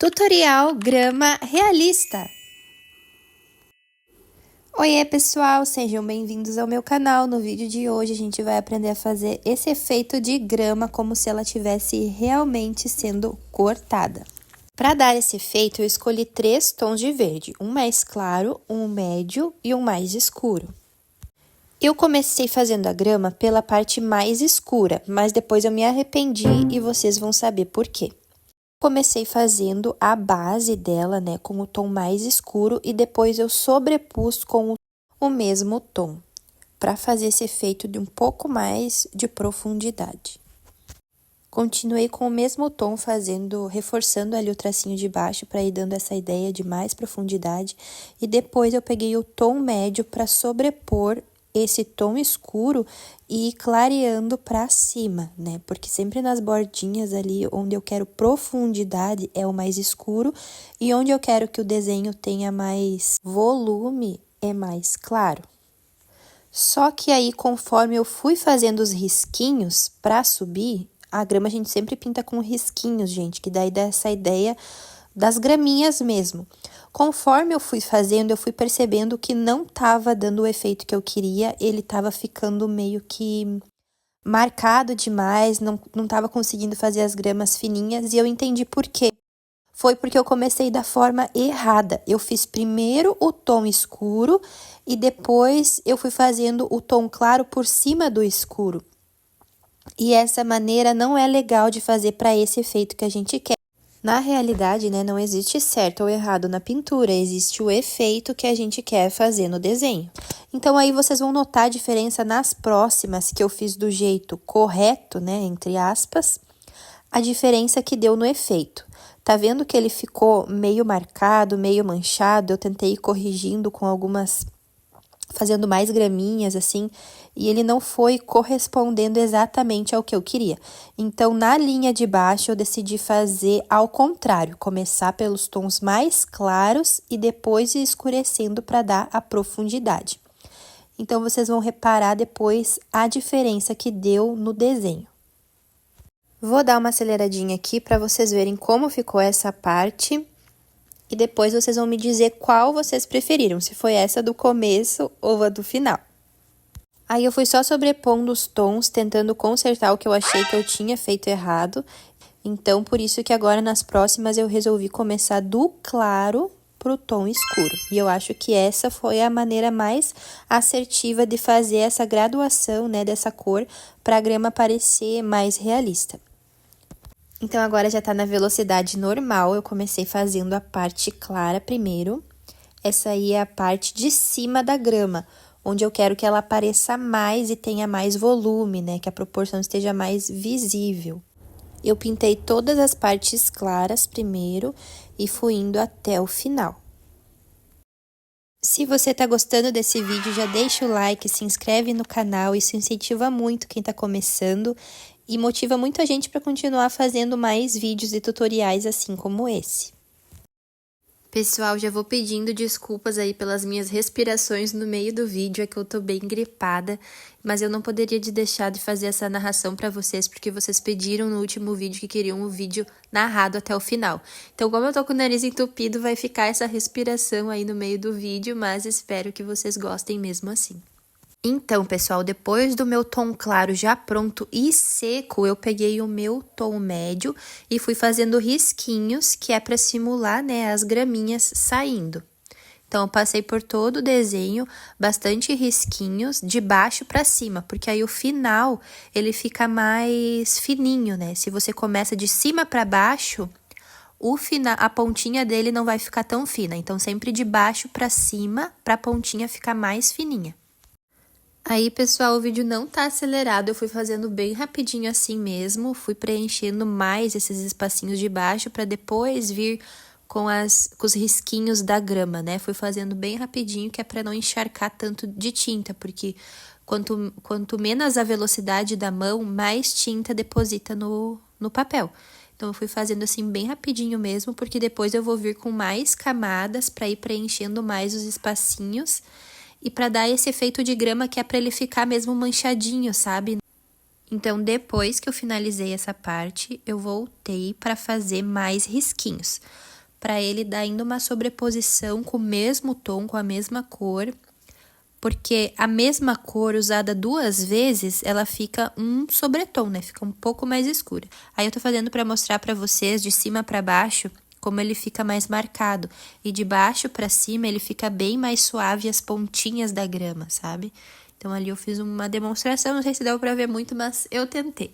Tutorial grama realista. Oiê pessoal, sejam bem-vindos ao meu canal. No vídeo de hoje a gente vai aprender a fazer esse efeito de grama como se ela estivesse realmente sendo cortada. Para dar esse efeito eu escolhi 3 tons de verde, um mais claro, um médio e um mais escuro. Eu comecei fazendo a grama pela parte mais escura, mas depois eu me arrependi e vocês vão saber por quê. Comecei fazendo a base dela, né, com o tom mais escuro e depois eu sobrepus com o mesmo tom, para fazer esse efeito de um pouco mais de profundidade. Continuei com o mesmo tom reforçando ali o tracinho de baixo para ir dando essa ideia de mais profundidade e depois eu peguei o tom médio para sobrepor esse tom escuro e ir clareando para cima, né? Porque sempre nas bordinhas ali onde eu quero profundidade é o mais escuro e onde eu quero que o desenho tenha mais volume é mais claro. Só que aí, conforme eu fui fazendo os risquinhos para subir, a grama a gente sempre pinta com risquinhos, gente, que daí dá essa ideia das graminhas mesmo. Conforme eu fui fazendo, eu fui percebendo que não tava dando o efeito que eu queria, ele tava ficando meio que marcado demais, não tava conseguindo fazer as gramas fininhas e eu entendi por quê. Foi porque eu comecei da forma errada. Eu fiz primeiro o tom escuro e depois eu fui fazendo o tom claro por cima do escuro. E essa maneira não é legal de fazer para esse efeito que a gente quer. Na realidade, né, não existe certo ou errado na pintura, existe o efeito que a gente quer fazer no desenho. Então, aí vocês vão notar a diferença nas próximas que eu fiz do jeito correto, né, entre aspas, a diferença que deu no efeito. Tá vendo que ele ficou meio marcado, meio manchado? Eu tentei ir corrigindo com fazendo mais graminhas, assim, e ele não foi correspondendo exatamente ao que eu queria. Então, na linha de baixo, eu decidi fazer ao contrário, começar pelos tons mais claros e depois ir escurecendo para dar a profundidade. Então, vocês vão reparar depois a diferença que deu no desenho. Vou dar uma aceleradinha aqui para vocês verem como ficou essa parte. E depois vocês vão me dizer qual vocês preferiram, se foi essa do começo ou a do final. Aí eu fui só sobrepondo os tons, tentando consertar o que eu achei que eu tinha feito errado. Então, por isso que agora nas próximas eu resolvi começar do claro pro tom escuro. E eu acho que essa foi a maneira mais assertiva de fazer essa graduação, né, dessa cor, para a grama parecer mais realista. Então, agora já tá na velocidade normal, eu comecei fazendo a parte clara primeiro. Essa aí é a parte de cima da grama, onde eu quero que ela apareça mais e tenha mais volume, né? Que a proporção esteja mais visível. Eu pintei todas as partes claras primeiro e fui indo até o final. Se você tá gostando desse vídeo, já deixa o like, se inscreve no canal, isso incentiva muito quem tá começando e motiva muita gente para continuar fazendo mais vídeos e tutoriais assim como esse. Pessoal, já vou pedindo desculpas aí pelas minhas respirações no meio do vídeo, é que eu tô bem gripada, mas eu não poderia deixar de fazer essa narração para vocês, porque vocês pediram no último vídeo que queriam o vídeo narrado até o final. Então, como eu tô com o nariz entupido, vai ficar essa respiração aí no meio do vídeo, mas espero que vocês gostem mesmo assim. Então, pessoal, depois do meu tom claro já pronto e seco, eu peguei o meu tom médio e fui fazendo risquinhos, que é para simular, né, as graminhas saindo. Então, eu passei por todo o desenho, bastante risquinhos, de baixo para cima, porque aí o final, ele fica mais fininho, né? Se você começa de cima para baixo, a pontinha dele não vai ficar tão fina. Então, sempre de baixo para cima, para a pontinha ficar mais fininha. Aí, pessoal, o vídeo não tá acelerado, eu fui fazendo bem rapidinho assim mesmo, fui preenchendo mais esses espacinhos de baixo para depois vir com os risquinhos da grama, né? Fui fazendo bem rapidinho, que é para não encharcar tanto de tinta, porque quanto menos a velocidade da mão, mais tinta deposita no papel. Então, eu fui fazendo assim bem rapidinho mesmo, porque depois eu vou vir com mais camadas para ir preenchendo mais os espacinhos. E para dar esse efeito de grama que é para ele ficar mesmo manchadinho, sabe? Então, depois que eu finalizei essa parte, eu voltei para fazer mais risquinhos. para ele dar ainda uma sobreposição com o mesmo tom, com a mesma cor, porque a mesma cor usada 2 vezes, ela fica um sobretom, né? Fica um pouco mais escura. Aí eu tô fazendo para mostrar para vocês de cima para baixo como ele fica mais marcado. E de baixo para cima ele fica bem mais suave as pontinhas da grama, sabe? Então ali eu fiz uma demonstração, não sei se deu para ver muito, mas eu tentei.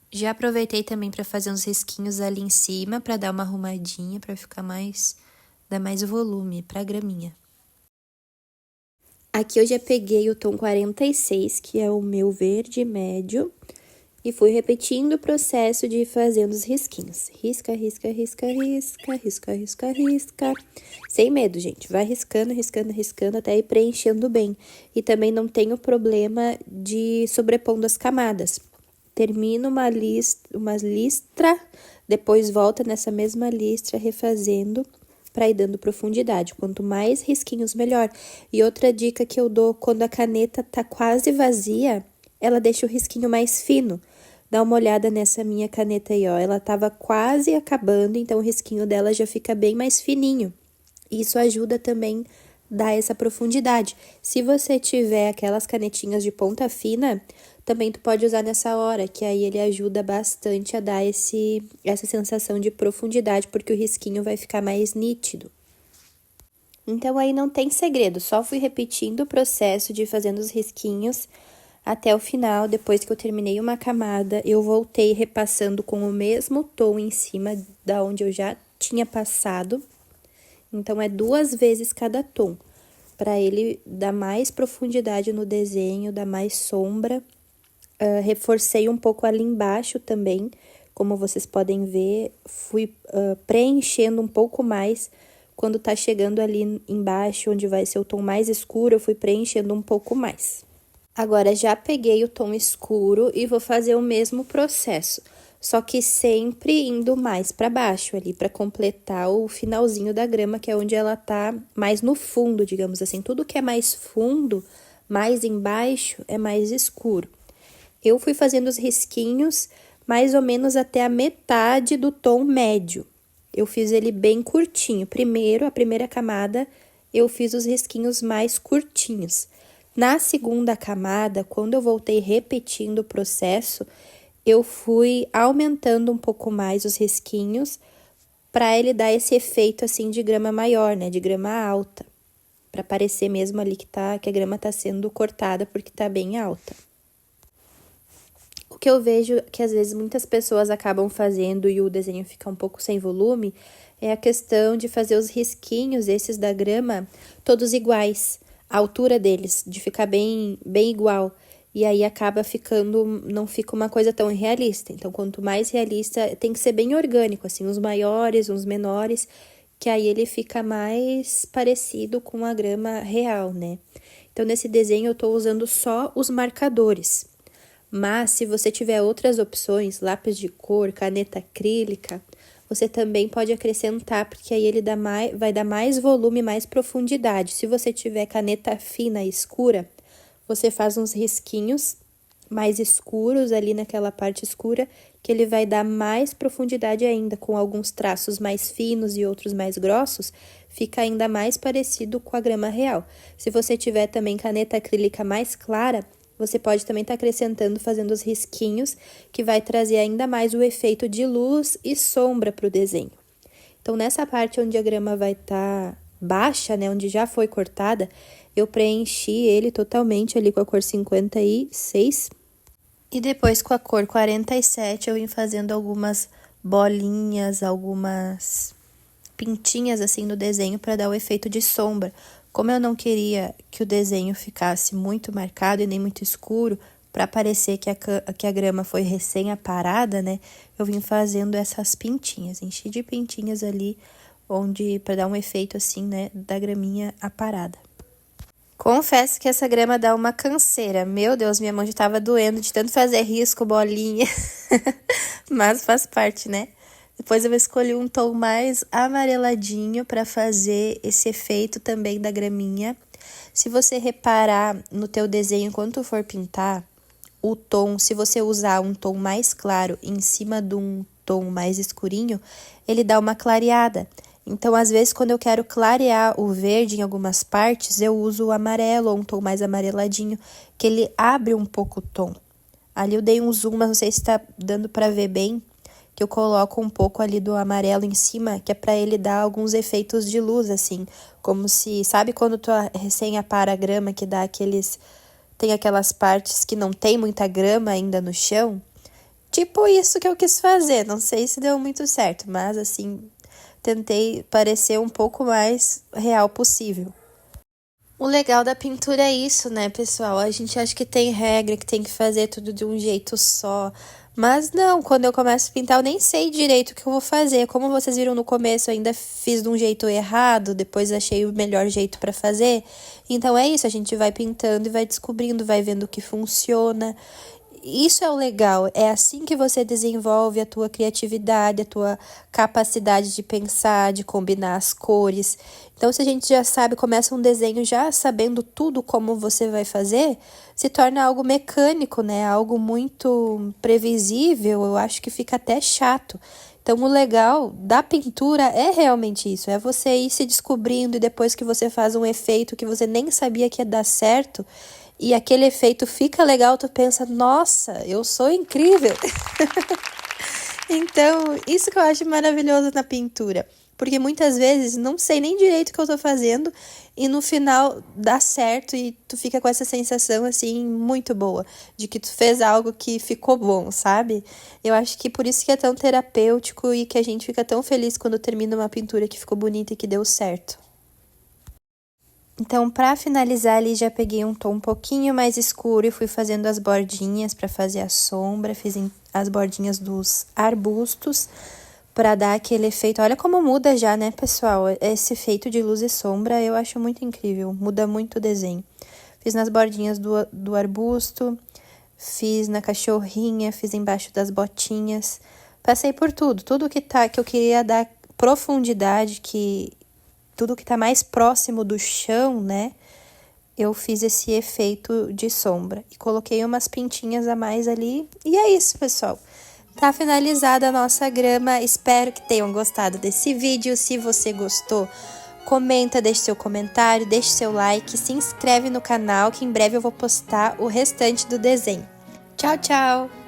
Já aproveitei também para fazer uns risquinhos ali em cima, para dar uma arrumadinha, para ficar dar mais volume para a graminha. Aqui eu já peguei o tom 46, que é o meu verde médio, e fui repetindo o processo de ir fazendo os risquinhos. Risca, risca, risca, risca, risca, risca, risca. Sem medo, gente. Vai riscando, riscando, riscando, até ir preenchendo bem. E também não tenho problema de sobrepondo as camadas. Termino uma listra, depois volta nessa mesma listra, refazendo para ir dando profundidade. Quanto mais risquinhos, melhor. E outra dica que eu dou, quando a caneta tá quase vazia, ela deixa o risquinho mais fino. Dá uma olhada nessa minha caneta aí, ó. Ela tava quase acabando, então o risquinho dela já fica bem mais fininho. Isso ajuda também a dar essa profundidade. Se você tiver aquelas canetinhas de ponta fina, também tu pode usar nessa hora, que aí ele ajuda bastante a dar essa sensação de profundidade, porque o risquinho vai ficar mais nítido. Então, aí não tem segredo, só fui repetindo o processo de fazendo os risquinhos até o final. Depois que eu terminei uma camada, eu voltei repassando com o mesmo tom em cima da onde eu já tinha passado. Então, é 2 vezes cada tom, para ele dar mais profundidade no desenho, dar mais sombra. Reforcei um pouco ali embaixo também, como vocês podem ver, fui preenchendo um pouco mais. Quando tá chegando ali embaixo, onde vai ser o tom mais escuro, eu fui preenchendo um pouco mais. Agora, já peguei o tom escuro e vou fazer o mesmo processo, só que sempre indo mais para baixo ali, para completar o finalzinho da grama, que é onde ela tá mais no fundo, digamos assim. Tudo que é mais fundo, mais embaixo, é mais escuro. Eu fui fazendo os risquinhos mais ou menos até a metade do tom médio. Eu fiz ele bem curtinho. Primeiro, a primeira camada, eu fiz os risquinhos mais curtinhos. Na segunda camada, quando eu voltei repetindo o processo, eu fui aumentando um pouco mais os risquinhos para ele dar esse efeito assim de grama maior, né? De grama alta. Para parecer mesmo ali que a grama tá sendo cortada porque tá bem alta. O que eu vejo que às vezes muitas pessoas acabam fazendo e o desenho fica um pouco sem volume é a questão de fazer os risquinhos, esses da grama, todos iguais, a altura deles, de ficar bem igual. E aí acaba não fica uma coisa tão realista. Então, quanto mais realista, tem que ser bem orgânico, assim, uns maiores, uns menores, que aí ele fica mais parecido com a grama real, né? Então, nesse desenho eu tô usando só os marcadores. Mas, se você tiver outras opções, lápis de cor, caneta acrílica, você também pode acrescentar, porque aí ele vai dar mais volume, mais profundidade. Se você tiver caneta fina e escura, você faz uns risquinhos mais escuros ali naquela parte escura, que ele vai dar mais profundidade ainda, com alguns traços mais finos e outros mais grossos, fica ainda mais parecido com a grama real. Se você tiver também caneta acrílica mais clara, você pode também estar acrescentando, fazendo os risquinhos, que vai trazer ainda mais o efeito de luz e sombra para o desenho. Então, nessa parte onde a grama vai estar baixa, né, onde já foi cortada, eu preenchi ele totalmente ali com a cor 56. E depois, com a cor 47, eu vim fazendo algumas bolinhas, algumas pintinhas assim no desenho para dar o efeito de sombra. Como eu não queria que o desenho ficasse muito marcado e nem muito escuro, para parecer que a grama foi recém-aparada, né? Eu vim fazendo essas pintinhas, enchi de pintinhas ali, para dar um efeito assim, né, da graminha aparada. Confesso que essa grama dá uma canseira. Meu Deus, minha mão já tava doendo de tanto fazer risco, bolinha. Mas faz parte, né? Depois eu escolhi um tom mais amareladinho para fazer esse efeito também da graminha. Se você reparar no teu desenho, quando tu for pintar, o tom, se você usar um tom mais claro em cima de um tom mais escurinho, ele dá uma clareada. Então, às vezes, quando eu quero clarear o verde em algumas partes, eu uso o amarelo ou um tom mais amareladinho, que ele abre um pouco o tom. Ali eu dei um zoom, mas não sei se tá dando pra ver bem, que eu coloco um pouco ali do amarelo em cima, que é pra ele dar alguns efeitos de luz, assim. Como se, sabe quando tu recém apara a grama, que dá aqueles... Tem aquelas partes que não tem muita grama ainda no chão? Tipo isso que eu quis fazer, não sei se deu muito certo, mas assim, tentei parecer um pouco mais real possível. O legal da pintura é isso, né, pessoal? A gente acha que tem regra, que tem que fazer tudo de um jeito só. Mas não, quando eu começo a pintar, eu nem sei direito o que eu vou fazer. Como vocês viram no começo, eu ainda fiz de um jeito errado, depois achei o melhor jeito pra fazer. Então é isso, a gente vai pintando e vai descobrindo, vai vendo o que funciona. Isso é o legal, é assim que você desenvolve a tua criatividade, a tua capacidade de pensar, de combinar as cores. Então, se a gente já sabe, começa um desenho já sabendo tudo como você vai fazer, se torna algo mecânico, né? Algo muito previsível, eu acho que fica até chato. Então, o legal da pintura é realmente isso, é você ir se descobrindo e depois que você faz um efeito que você nem sabia que ia dar certo, e aquele efeito fica legal, tu pensa, nossa, eu sou incrível. Então, isso que eu acho maravilhoso na pintura. Porque muitas vezes não sei nem direito o que eu tô fazendo e no final dá certo e tu fica com essa sensação assim muito boa de que tu fez algo que ficou bom, sabe? Eu acho que por isso que é tão terapêutico e que a gente fica tão feliz quando termina uma pintura que ficou bonita e que deu certo. Então, para finalizar ali, já peguei um tom um pouquinho mais escuro e fui fazendo as bordinhas para fazer a sombra. Fiz as bordinhas dos arbustos para dar aquele efeito. Olha como muda já, né, pessoal? Esse efeito de luz e sombra eu acho muito incrível. Muda muito o desenho. Fiz nas bordinhas do arbusto, fiz na cachorrinha, fiz embaixo das botinhas. Passei por tudo. Tudo que eu queria dar profundidade, tudo que tá mais próximo do chão, né? Eu fiz esse efeito de sombra. E coloquei umas pintinhas a mais ali. E é isso, pessoal. Tá finalizada a nossa grama. Espero que tenham gostado desse vídeo. Se você gostou, comenta, deixe seu comentário, deixe seu like, se inscreve no canal, que em breve eu vou postar o restante do desenho. Tchau, tchau!